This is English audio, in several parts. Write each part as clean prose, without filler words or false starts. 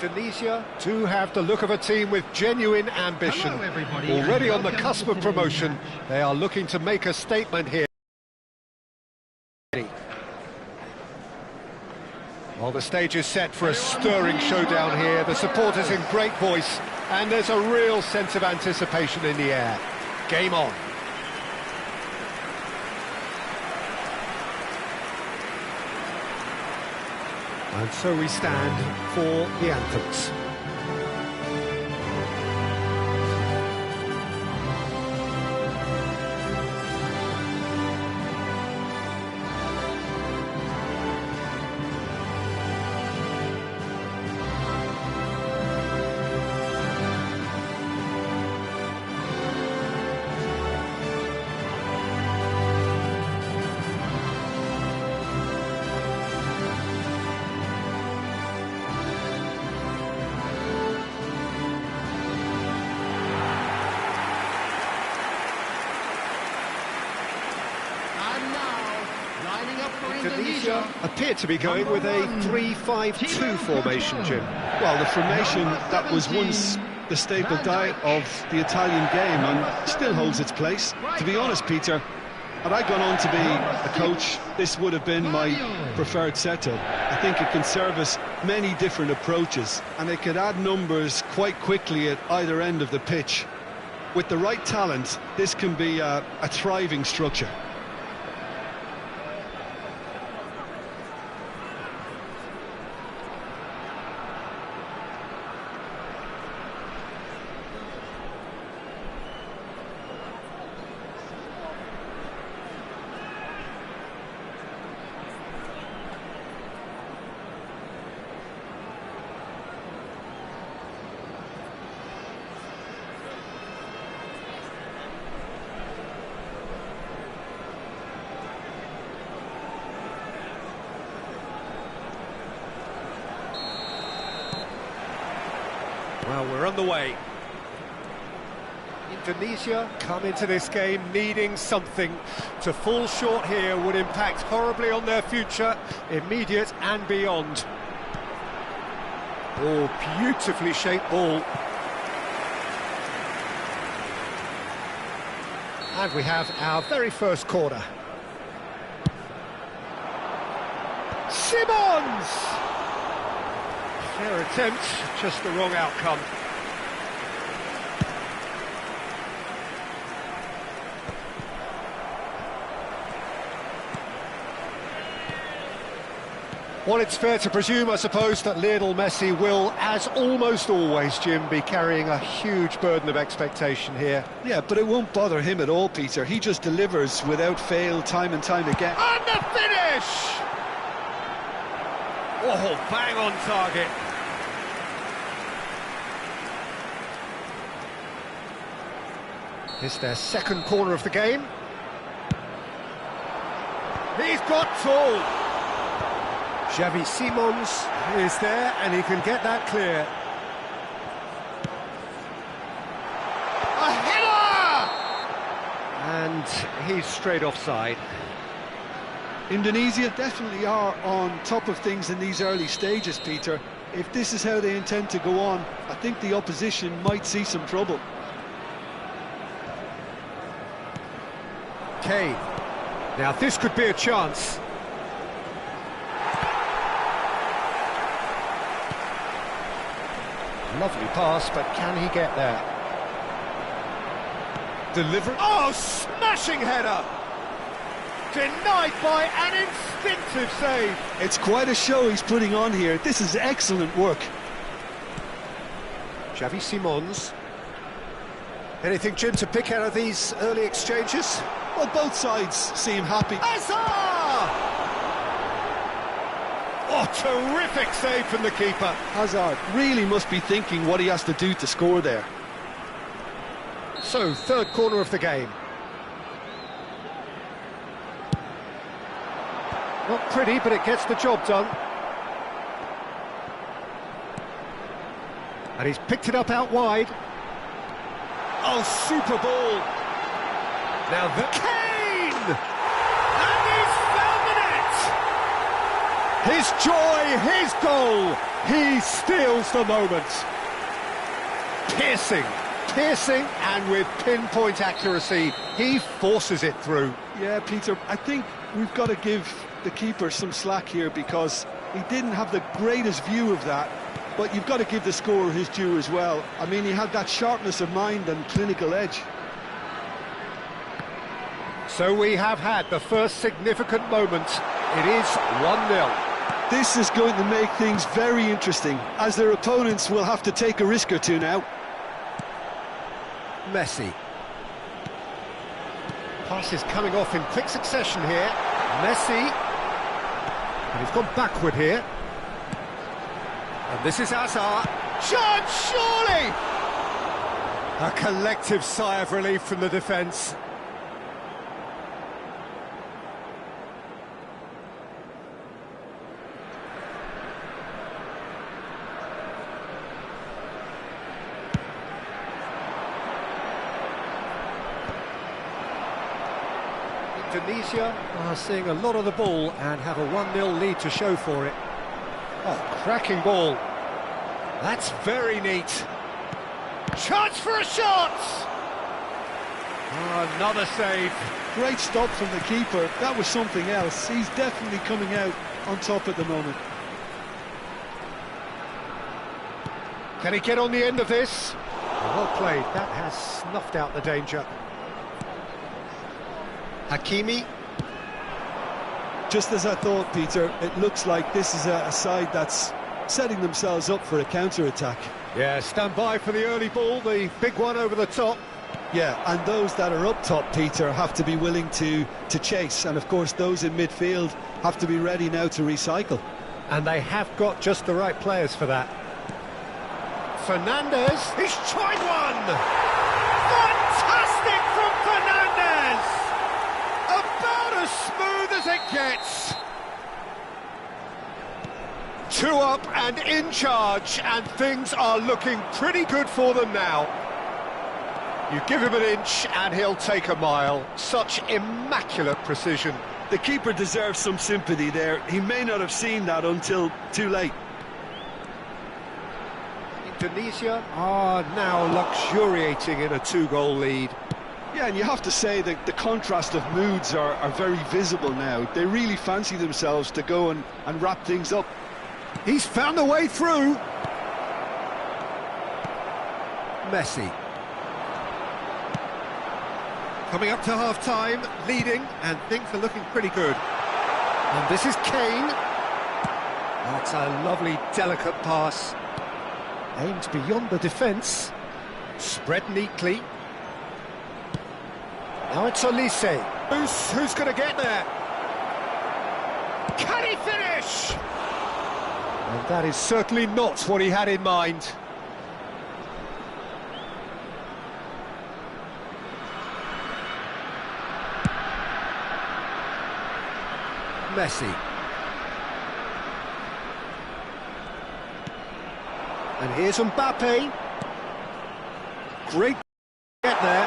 Indonesia do have the look of a team with genuine ambition. Already on the cusp of promotion, they are looking to make a statement here. Well, the stage is set for a stirring showdown here. The supporters in great voice, and there's a real sense of anticipation in the air. Game on. And so we stand for the anthems. Indonesia appear to be going with a 3-5-2 formation, Jim. Well, the formation that was once the staple diet of the Italian game and still holds its place. To be honest, Peter, had I gone on to be a coach, this would have been my preferred setup. I think it can service many different approaches, and it could add numbers quite quickly at either end of the pitch. With the right talent, this can be a thriving structure. Well, we're on the way. Indonesia come into this game needing something. To fall short here would impact horribly on their future, immediate and beyond. Oh, beautifully shaped ball. And we have our very first corner. Simons! Fair attempt, just the wrong outcome. Well, it's fair to presume, I suppose, that Lionel Messi will, as almost always, Jim, be carrying a huge burden of expectation here. Yeah, but it won't bother him at all, Peter. He just delivers without fail, time and time again. And the finish! Oh, bang on target. It's their second corner of the game. He's got tall. Xavi Simons is there, and he can get that clear. A header! And he's straight offside. Indonesia definitely are on top of things in these early stages, Peter. If this is how they intend to go on, I think the opposition might see some trouble. Kane. Now this could be a chance. Lovely pass, but can he get there? Deliver. Oh, smashing header! Denied by an instinctive save. It's quite a show he's putting on here. This is excellent work. Xavi Simons. Anything, Jim, to pick out of these early exchanges? Well, both sides seem happy. Hazard! Oh, terrific save from the keeper. Hazard really must be thinking what he has to do to score there. So, third corner of the game. Not pretty, but it gets the job done. And he's picked it up out wide. Oh, super ball. Now the Kane! And he's found the net! His joy, his goal. He steals the moment. Piercing, and with pinpoint accuracy, he forces it through. Yeah, Peter, I think we've got to give the keeper some slack here because he didn't have the greatest view of that, but you've got to give the scorer his due as well. I mean, he had that sharpness of mind and clinical edge. So we have had the first significant moment. It is 1-0. This is going to make things very interesting, as their opponents will have to take a risk or two now. Messi. Pass is coming off in quick succession here. Messi. And he's gone backward here. And this is Hazard. Chance, surely! A collective sigh of relief from the defence. Indonesia are seeing a lot of the ball and have a 1-0 lead to show for it. Oh, cracking ball. That's very neat. Chance for a shot! Oh, another save. Great stop from the keeper. That was something else. He's definitely coming out on top at the moment. Can he get on the end of this? Well played. That has snuffed out the danger. Hakimi. Just as I thought, Peter, it looks like this is a side that's setting themselves up for a counter-attack. Yeah, stand by for the early ball, the big one over the top. Yeah, and those that are up top, Peter, have to be willing to chase, and of course those in midfield have to be ready now to recycle. And they have got just the right players for that. Fernandez, he's tried one! Fantastic from Fernandez! About as smooth as it gets. 2 up and in charge, and things are looking pretty good for them now. You give him an inch and he'll take a mile. Such immaculate precision. The keeper deserves some sympathy there. He may not have seen that until too late. Indonesia are now luxuriating in a 2-goal lead. Yeah, and you have to say that the contrast of moods are very visible now. They really fancy themselves to go and wrap things up. He's found a way through. Messi. Coming up to half-time, leading, and things are looking pretty good. And this is Kane. That's a lovely, delicate pass. Aimed beyond the defence. Spread neatly. Now it's Olise. Who's going to get there? Can he finish? And that is certainly not what he had in mind. Messi. And here's Mbappe. Great get there.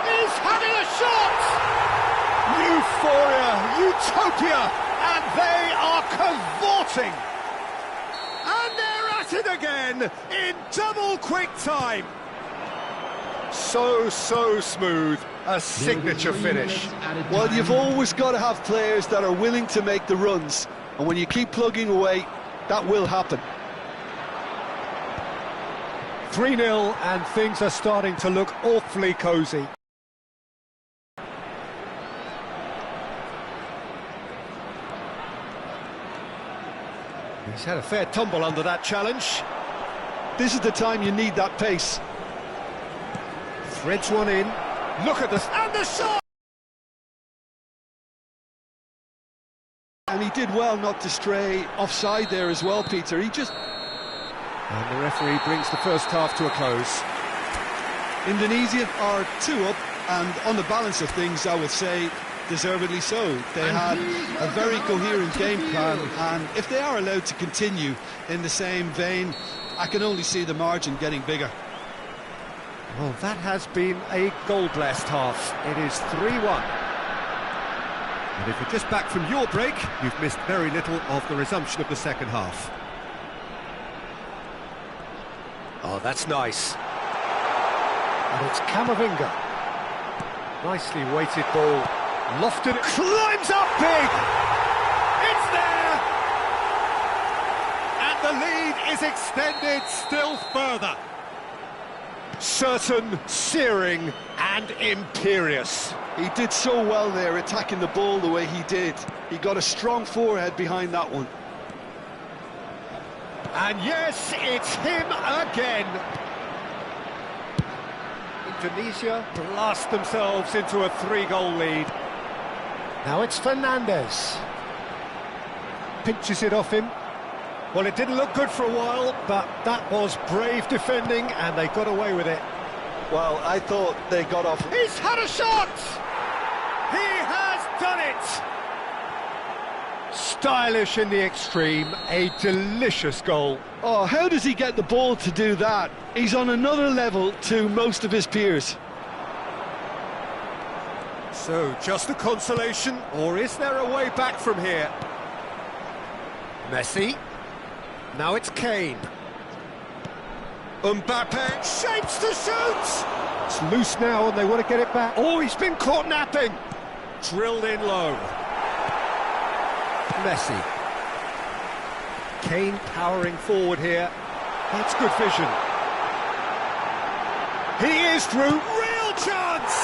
He's having a shot! Euphoria, utopia, and they are cavorting. And they're at it again in double quick time. So smooth. A signature finish. Well, you've always got to have players that are willing to make the runs, and when you keep plugging away, that will happen. 3-0, and things are starting to look awfully cosy. He's had a fair tumble under that challenge. This is the time you need that pace. Threads one in. Look at this, and the shot! And he did well not to stray offside there as well, Peter. He just... And the referee brings the first half to a close. Indonesia are 2 up, and on the balance of things, I would say deservedly so. They had a very coherent game plan, and if they are allowed to continue in the same vein, I can only see the margin getting bigger. Well, that has been a goal-blessed half. It is 3-1. And if you're just back from your break, you've missed very little of the resumption of the second half. Oh, that's nice. And it's Camavinga. Nicely weighted ball. Lofted, climbs up big! It's there! And the lead is extended still further. Certain, searing and imperious. He did so well there, attacking the ball the way he did. He got a strong forehead behind that one. And yes, it's him again. Indonesia blast themselves into a 3-goal lead. Now it's Fernandes. Pinches it off him. Well, it didn't look good for a while, but that was brave defending, and they got away with it. Well, I thought they got off. He's had a shot! He has done it! Stylish in the extreme, a delicious goal. Oh, how does he get the ball to do that? He's on another level to most of his peers. So, just a consolation, or is there a way back from here? Messi. Now it's Kane. Mbappe shapes to shoot! It's loose now and they want to get it back. Oh, he's been caught napping! Drilled in low. Messi. Kane powering forward here. That's good vision. He is through. Real chance!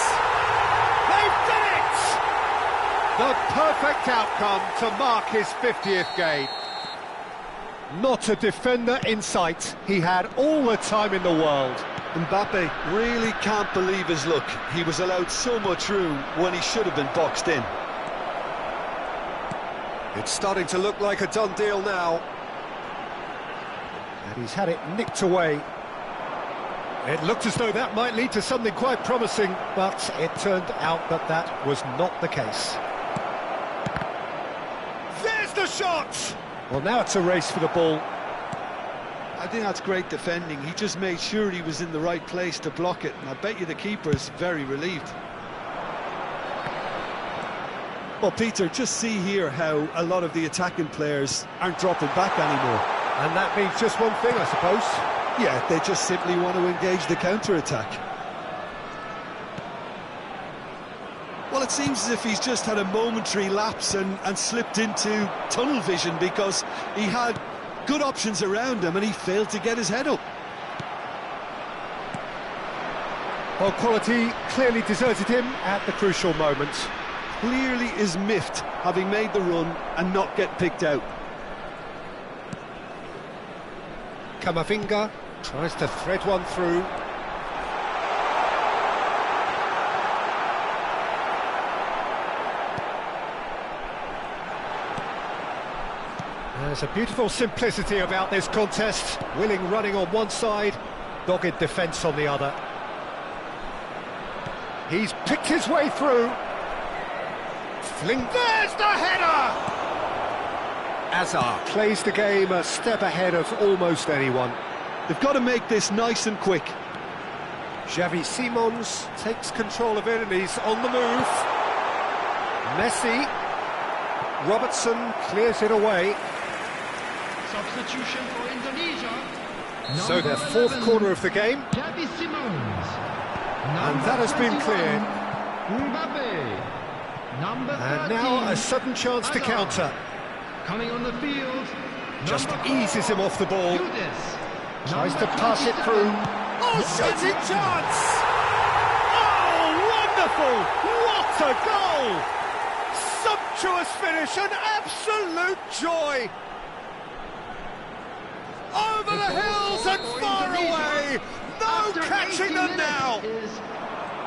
They've done it! The perfect outcome to mark his 50th game. Not a defender in sight. He had all the time in the world. Mbappe really can't believe his luck. He was allowed so much room when he should have been boxed in. It's starting to look like a done deal now. And he's had it nicked away. It looked as though that might lead to something quite promising, but it turned out that that was not the case. There's the shot! Well, now it's a race for the ball. I think that's great defending. He just made sure he was in the right place to block it, and I bet you the keeper's very relieved. Well, Peter, just see here how a lot of the attacking players aren't dropping back anymore. And that means just one thing, I suppose. Yeah, they just simply want to engage the counter-attack. Well, it seems as if he's just had a momentary lapse and slipped into tunnel vision, because he had good options around him and he failed to get his head up. Well, quality clearly deserted him at the crucial moment. Clearly is miffed, having made the run and not get picked out. Camavinga tries to thread one through. There's a beautiful simplicity about this contest. Willing running on one side, dogged defence on the other. He's picked his way through. There's the header! Azar plays the game a step ahead of almost anyone. They've got to make this nice and quick. Xavi Simons takes control of it and he's on the move. Messi. Robertson clears it away. Substitution for Indonesia. So their fourth quarter of the game. Xavi Simons. And that has been cleared. Mbappe. Number 13. And now a sudden chance to counter. Coming on the field. Just eases him off the ball. Tries to pass it 27. through. Oh, shooting chance! Oh, wonderful! What a goal! Sumptuous finish, an absolute joy! Over the hills and far away! No catching them now!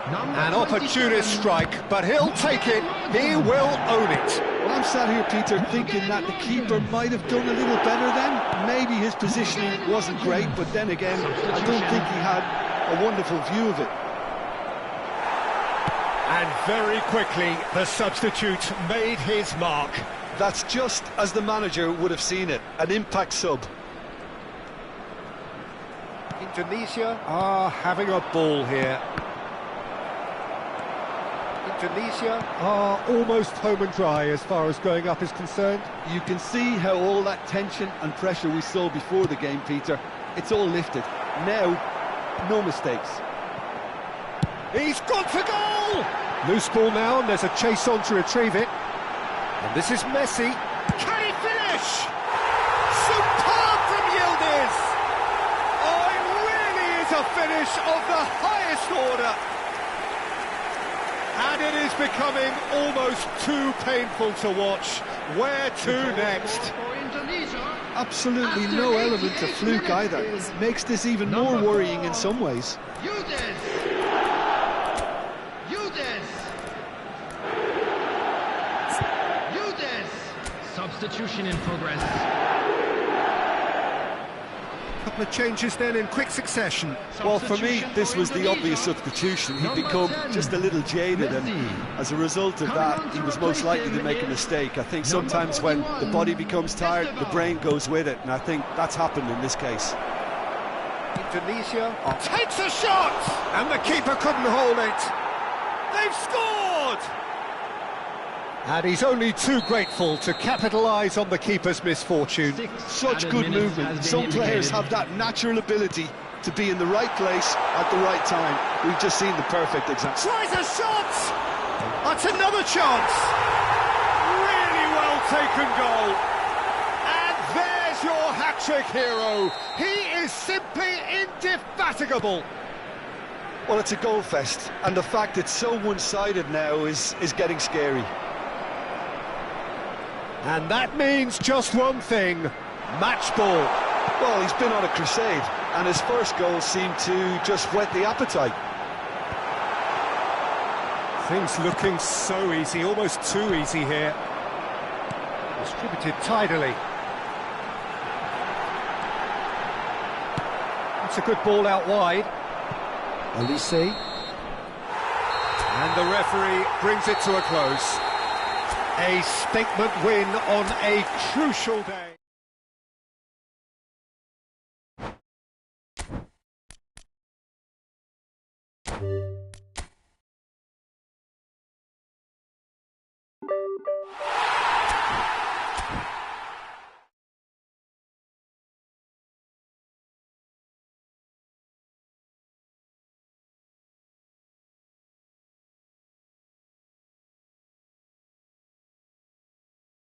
An opportunist strike, but he'll take it. He will own it. I'm sat here, Peter, thinking that the keeper might have done a little better then. Maybe his positioning wasn't great, but then again, I don't think he had a wonderful view of it. And very quickly, the substitute made his mark. That's just as the manager would have seen it, an impact sub. Indonesia are having a ball here. Indonesia are almost home and dry as far as going up is concerned. You can see how all that tension and pressure we saw before the game, Peter, it's all lifted. Now, no mistakes. He's gone for goal! Loose ball now, and there's a chase on to retrieve it. And this is Messi. Can he finish? Superb from Yildiz! Oh, it really is a finish of the highest order. And it is becoming almost too painful to watch. Where to next? For Indonesia. Absolutely no element of fluke either. Makes this even more worrying in some ways. Yildiz. Substitution in progress. Couple of changes then in quick succession. Well, for me, this was the obvious substitution. He'd become just a little jaded, and as a result of that, he was most likely to make a mistake. I think sometimes when the body becomes tired, the brain goes with it, and I think that's happened in this case. Indonesia takes a shot, and the keeper couldn't hold it. They've scored! And he's only too grateful to capitalise on the keeper's misfortune. Such good movement. Some players have that natural ability to be in the right place at the right time. We've just seen the perfect example. Tries a shot! That's another chance! Really well taken goal. And there's your hat-trick hero. He is simply indefatigable. Well, it's a goal fest, and the fact it's so one-sided now is getting scary. And that means just one thing, match ball. Well, he's been on a crusade, and his first goal seemed to just whet the appetite. Things looking so easy, almost too easy here. Distributed tidily. That's a good ball out wide. Elise. And the referee brings it to a close. A statement win on a crucial day.